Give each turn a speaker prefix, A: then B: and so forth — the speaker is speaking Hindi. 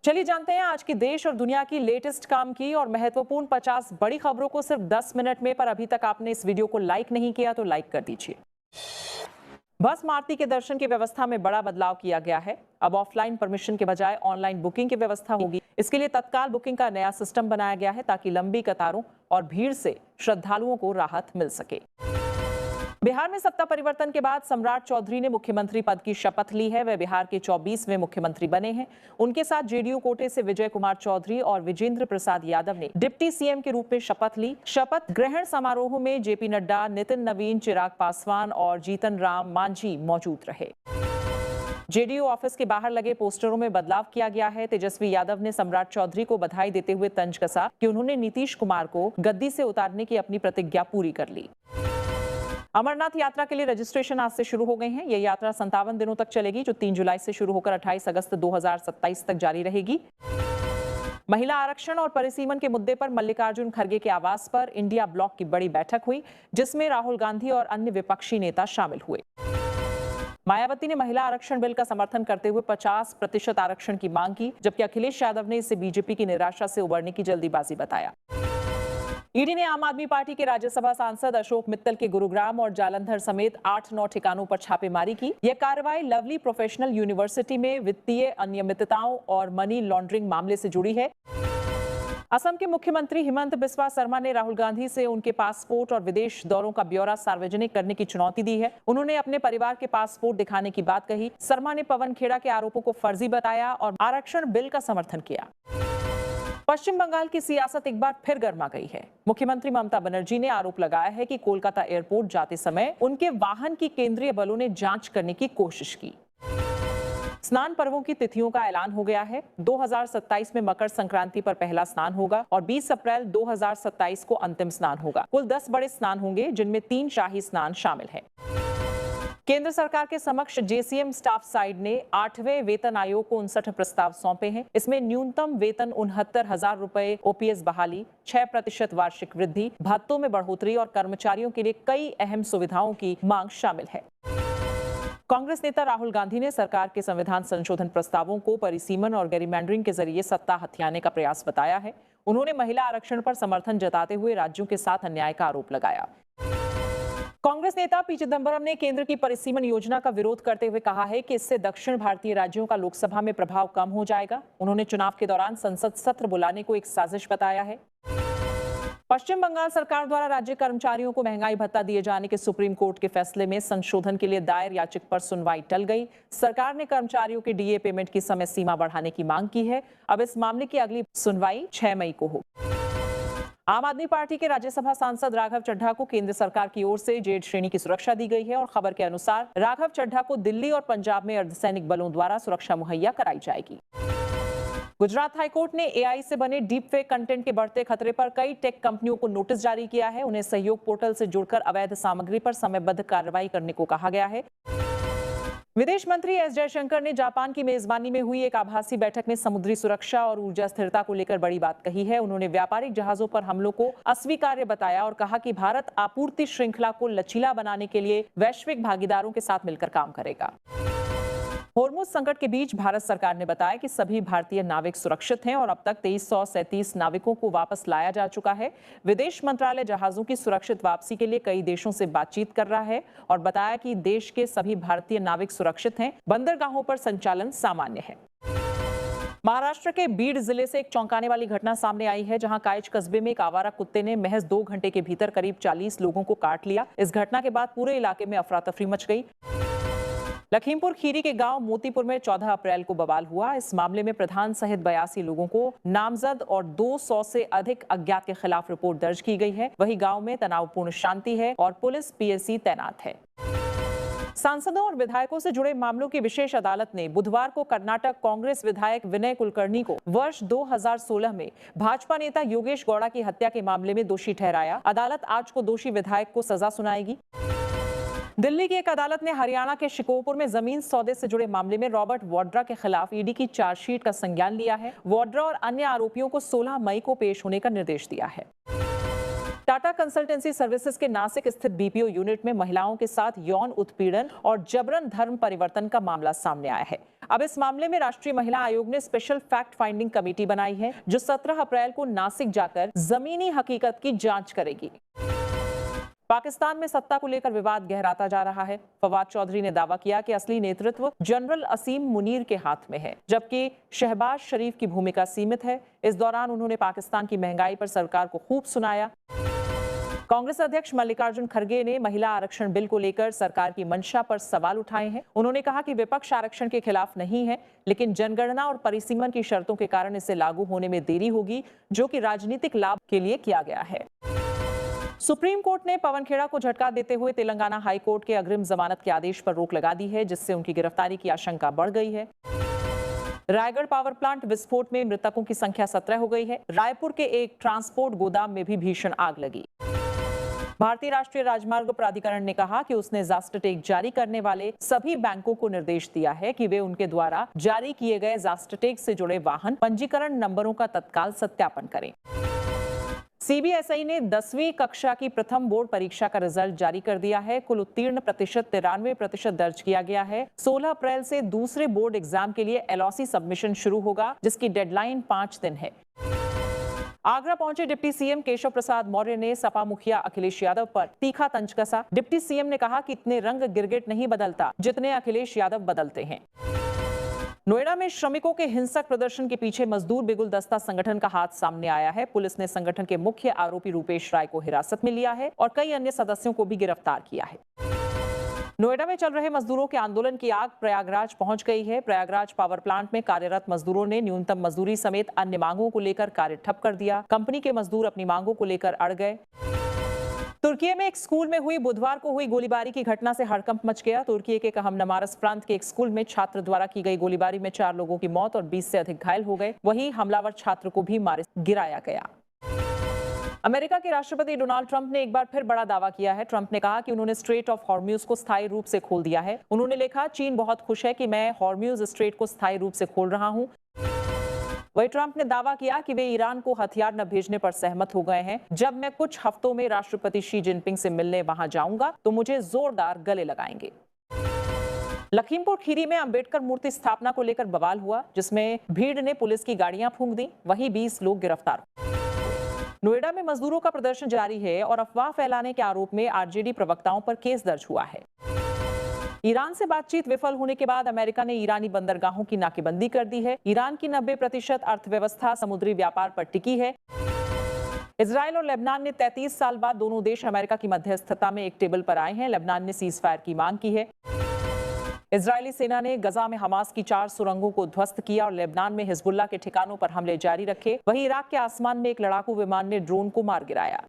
A: चलिए जानते हैं आज की देश और दुनिया की लेटेस्ट काम की और महत्वपूर्ण 50 बड़ी खबरों को सिर्फ 10 मिनट में। पर अभी तक आपने इस वीडियो को लाइक नहीं किया तो लाइक कर दीजिए। भस्म आरती के दर्शन की व्यवस्था में बड़ा बदलाव किया गया है। अब ऑफलाइन परमिशन के बजाय ऑनलाइन बुकिंग की व्यवस्था होगी। इसके लिए तत्काल बुकिंग का नया सिस्टम बनाया गया है ताकि लंबी कतारों और भीड़ से श्रद्धालुओं को राहत मिल सके। बिहार में सत्ता परिवर्तन के बाद सम्राट चौधरी ने मुख्यमंत्री पद की शपथ ली है। वे बिहार के 24वें मुख्यमंत्री बने हैं। उनके साथ जेडीयू कोटे से विजय कुमार चौधरी और विजेंद्र प्रसाद यादव ने डिप्टी सीएम के रूप में शपथ ली। शपथ ग्रहण समारोह में जेपी नड्डा, नितिन नवीन, चिराग पासवान और जीतन राम मांझी मौजूद रहे। जेडीयू ऑफिस के बाहर लगे पोस्टरों में बदलाव किया गया है। तेजस्वी यादव ने सम्राट चौधरी को बधाई देते हुए तंज कसा कि उन्होंने नीतीश कुमार को गद्दी से उतारने की अपनी प्रतिज्ञा पूरी कर ली। अमरनाथ यात्रा के लिए रजिस्ट्रेशन आज से शुरू हो गए हैं। यह यात्रा 57 दिनों तक चलेगी, जो 3 जुलाई से शुरू होकर 28 अगस्त 2027 तक जारी रहेगी। महिला आरक्षण और परिसीमन के मुद्दे पर मल्लिकार्जुन खड़गे के आवास पर इंडिया ब्लॉक की बड़ी बैठक हुई, जिसमें राहुल गांधी और अन्य विपक्षी नेता शामिल हुए। मायावती ने महिला आरक्षण बिल का समर्थन करते हुए 50% आरक्षण की मांग की, जबकि अखिलेश यादव ने इसे बीजेपी की निराशा से उबरने की जल्दीबाजी बताया। ईडी ने आम आदमी पार्टी के राज्यसभा सांसद अशोक मित्तल के गुरुग्राम और जालंधर समेत 8-9 ठिकानों पर छापेमारी की। यह कार्रवाई लवली प्रोफेशनल यूनिवर्सिटी में वित्तीय अनियमितताओं और मनी लॉन्ड्रिंग मामले से जुड़ी है। असम के मुख्यमंत्री हिमंत बिस्वा शर्मा ने राहुल गांधी से उनके पासपोर्ट और विदेश दौरों का ब्यौरा सार्वजनिक करने की चुनौती दी है। उन्होंने अपने परिवार के पासपोर्ट दिखाने की बात कही। शर्मा ने पवन खेड़ा के आरोपों को फर्जी बताया और आरक्षण बिल का समर्थन किया। पश्चिम बंगाल की सियासत एक बार फिर गर्मा गई है। मुख्यमंत्री ममता बनर्जी ने आरोप लगाया है कि कोलकाता एयरपोर्ट जाते समय उनके वाहन की केंद्रीय बलों ने जांच करने की कोशिश की। स्नान पर्वों की तिथियों का ऐलान हो गया है। 2027 में मकर संक्रांति पर पहला स्नान होगा और 20 अप्रैल 2027 को अंतिम स्नान होगा। कुल 10 बड़े स्नान होंगे, जिनमें 3 शाही स्नान शामिल हैं। केंद्र सरकार के समक्ष जेसीएम स्टाफ साइड ने 8वें वेतन आयोग को 59 प्रस्ताव सौंपे हैं। इसमें न्यूनतम वेतन 69,000 रुपए, ओपीएस बहाली, 6% वार्षिक वृद्धि, भत्तों में बढ़ोतरी और कर्मचारियों के लिए कई अहम सुविधाओं की मांग शामिल है। कांग्रेस नेता राहुल गांधी ने सरकार के संविधान संशोधन प्रस्तावों को परिसीमन और गेरीमैंडरिंग के जरिए सत्ता हथियाने का प्रयास बताया है। उन्होंने महिला आरक्षण पर समर्थन जताते हुए राज्यों के साथ अन्याय का आरोप लगाया। कांग्रेस नेता पी चिदंबरम ने केंद्र की परिसीमन योजना का विरोध करते हुए कहा है कि इससे दक्षिण भारतीय राज्यों का लोकसभा में प्रभाव कम हो जाएगा। उन्होंने चुनाव के दौरान संसद सत्र बुलाने को एक साजिश बताया है। पश्चिम बंगाल सरकार द्वारा राज्य कर्मचारियों को महंगाई भत्ता दिए जाने के सुप्रीम कोर्ट के फैसले में संशोधन के लिए दायर याचिका पर सुनवाई टल गई। सरकार ने कर्मचारियों के डीए पेमेंट की समय सीमा बढ़ाने की मांग की है। अब इस मामले की अगली सुनवाई 6 मई को होगी। आम आदमी पार्टी के राज्यसभा सांसद राघव चड्ढा को केंद्र सरकार की ओर से जेड श्रेणी की सुरक्षा दी गई है और खबर के अनुसार राघव चड्ढा को दिल्ली और पंजाब में अर्धसैनिक बलों द्वारा सुरक्षा मुहैया कराई जाएगी। गुजरात हाईकोर्ट ने एआई से बने डीप फेक कंटेंट के बढ़ते खतरे पर कई टेक कंपनियों को नोटिस जारी किया है। उन्हें सहयोग पोर्टल से जुड़कर अवैध सामग्री पर समयबद्ध कार्रवाई करने को कहा गया है। विदेश मंत्री एस जयशंकर ने जापान की मेजबानी में हुई एक आभासी बैठक में समुद्री सुरक्षा और ऊर्जा स्थिरता को लेकर बड़ी बात कही है। उन्होंने व्यापारिक जहाजों पर हमलों को अस्वीकार्य बताया और कहा कि भारत आपूर्ति श्रृंखला को लचीला बनाने के लिए वैश्विक भागीदारों के साथ मिलकर काम करेगा। होर्मुज संकट के बीच भारत सरकार ने बताया कि सभी भारतीय नाविक सुरक्षित हैं और अब तक 2337 नाविकों को वापस लाया जा चुका है। विदेश मंत्रालय जहाजों की सुरक्षित वापसी के लिए कई देशों से बातचीत कर रहा है और बताया कि देश के सभी भारतीय नाविक सुरक्षित हैं। बंदरगाहों पर संचालन सामान्य है। महाराष्ट्र के बीड जिले से एक चौंकाने वाली घटना सामने आई है, जहां काइच कस्बे में एक आवारा कुत्ते ने महज 2 घंटे के भीतर करीब 40 लोगों को काट लिया। इस घटना के बाद पूरे इलाके में अफरा तफरी मच गई। लखीमपुर खीरी के गांव मोतीपुर में 14 अप्रैल को बवाल हुआ। इस मामले में प्रधान सहित 82 लोगों को नामजद और 200 से अधिक अज्ञात के खिलाफ रिपोर्ट दर्ज की गई है। वहीं गांव में तनावपूर्ण शांति है और पुलिस पीएसी तैनात है। सांसदों और विधायकों से जुड़े मामलों की विशेष अदालत ने बुधवार को कर्नाटक कांग्रेस विधायक विनय कुलकर्णी को वर्ष 2016 में भाजपा नेता योगेश गौड़ा की हत्या के मामले में दोषी ठहराया। अदालत आज को दोषी विधायक को सजा सुनाएगी। दिल्ली की एक अदालत ने हरियाणा के शिकोपुर में जमीन सौदे से जुड़े मामले में रॉबर्ट वाड्रा के खिलाफ ईडी की चार्जशीट का संज्ञान लिया है। वाड्रा और अन्य आरोपियों को 16 मई को पेश होने का निर्देश दिया है। टाटा कंसल्टेंसी सर्विसेज के नासिक स्थित बीपीओ यूनिट में महिलाओं के साथ यौन उत्पीड़न और जबरन धर्म परिवर्तन का मामला सामने आया है। अब इस मामले में राष्ट्रीय महिला आयोग ने स्पेशल फैक्ट फाइंडिंग कमेटी बनाई है, जो 17 अप्रैल को नासिक जाकर जमीनी हकीकत की जांच करेगी। पाकिस्तान में सत्ता को लेकर विवाद गहराता जा रहा है। फवाद चौधरी ने दावा किया कि असली नेतृत्व जनरल असीम मुनीर के हाथ में है, जबकि शहबाज शरीफ की भूमिका सीमित है। इस दौरान उन्होंने पाकिस्तान की महंगाई पर सरकार को खूब सुनाया। कांग्रेस अध्यक्ष मल्लिकार्जुन खड़गे ने महिला आरक्षण बिल को लेकर सरकार की मंशा पर सवाल उठाए हैं। उन्होंने कहा कि विपक्ष आरक्षण के खिलाफ नहीं है, लेकिन जनगणना और परिसीमन की शर्तों के कारण इसे लागू होने में देरी होगी, जो कि राजनीतिक लाभ के लिए किया गया है। सुप्रीम कोर्ट ने पवन खेड़ा को झटका देते हुए तेलंगाना हाई कोर्ट के अग्रिम जमानत के आदेश पर रोक लगा दी है, जिससे उनकी गिरफ्तारी की आशंका बढ़ गई है। रायगढ़ पावर प्लांट विस्फोट में मृतकों की संख्या 17 हो गई है। रायपुर के एक ट्रांसपोर्ट गोदाम में भी भीषण आग लगी। भारतीय राष्ट्रीय राजमार्ग प्राधिकरण ने कहा कि उसने जास्टटेग जारी करने वाले सभी बैंकों को निर्देश दिया है कि वे उनके द्वारा जारी किए गए जास्टटेग से जुड़े वाहन पंजीकरण नंबरों का तत्काल सत्यापन करें। सीबीएसई ने 10वीं कक्षा की प्रथम बोर्ड परीक्षा का रिजल्ट जारी कर दिया है। कुल उत्तीर्ण प्रतिशत 93% दर्ज किया गया है। 16 अप्रैल से दूसरे बोर्ड एग्जाम के लिए एलओसी सबमिशन शुरू होगा, जिसकी डेडलाइन 5 दिन है। आगरा पहुंचे डिप्टी सीएम केशव प्रसाद मौर्य ने सपा मुखिया अखिलेश यादव पर तीखा तंज कसा। डिप्टी सीएम ने कहा कि इतने रंग गिरगिट नहीं बदलता जितने अखिलेश यादव बदलते हैं। नोएडा में श्रमिकों के हिंसक प्रदर्शन के पीछे मजदूर बिगुल दस्ता संगठन का हाथ सामने आया है। पुलिस ने संगठन के मुख्य आरोपी रूपेश राय को हिरासत में लिया है और कई अन्य सदस्यों को भी गिरफ्तार किया है। नोएडा में चल रहे मजदूरों के आंदोलन की आग प्रयागराज पहुंच गई है। प्रयागराज पावर प्लांट में कार्यरत मजदूरों ने न्यूनतम मजदूरी समेत अन्य मांगों को लेकर कार्य ठप कर दिया। कंपनी के मजदूर अपनी मांगों को लेकर अड़ गए। तुर्की में एक स्कूल में हुई बुधवार को हुई गोलीबारी की घटना से हड़कंप मच गया। तुर्की के कहमनमारस प्रांत के एक स्कूल में छात्र द्वारा की गई गोलीबारी में 4 लोगों की मौत और 20 से अधिक घायल हो गए। वहीं हमलावर छात्र को भी मारे गिराया गया। अमेरिका के राष्ट्रपति डोनाल्ड ट्रंप ने एक बार फिर बड़ा दावा किया है। ट्रंप ने कहा कि उन्होंने स्ट्रेट ऑफ हॉर्म्यूज को स्थायी रूप से खोल दिया है। उन्होंने लिखा, चीन बहुत खुश है कि मैं हॉर्म्यूज स्ट्रेट को स्थायी रूप से खोल रहा हूं। वही ट्रंप ने दावा किया कि वे ईरान को हथियार न भेजने पर सहमत हो गए हैं। जब मैं कुछ हफ्तों में राष्ट्रपति शी जिनपिंग से मिलने वहां जाऊंगा तो मुझे जोरदार गले लगाएंगे। लखीमपुर खीरी में अंबेडकर मूर्ति स्थापना को लेकर बवाल हुआ, जिसमें भीड़ ने पुलिस की गाड़ियां फूंक दी। वहीं 20 लोग गिरफ्तार। नोएडा में मजदूरों का प्रदर्शन जारी है और अफवाह फैलाने के आरोप में आरजेडी प्रवक्ताओं पर केस दर्ज हुआ है। ईरान से बातचीत विफल होने के बाद अमेरिका ने ईरानी बंदरगाहों की नाकेबंदी कर दी है। ईरान की 90% अर्थव्यवस्था समुद्री व्यापार पर टिकी है। इजराइल और लेबनान ने 33 साल बाद दोनों देश अमेरिका की मध्यस्थता में एक टेबल पर आए हैं। लेबनान ने सीज फायर की मांग की है। इजरायली सेना ने गजा में हमास की 4 सुरंगों को ध्वस्त किया और लेबनान में हिजबुल्लाह के ठिकानों पर हमले जारी रखे। वहीं इराक के आसमान में एक लड़ाकू विमान ने ड्रोन को मार गिराया।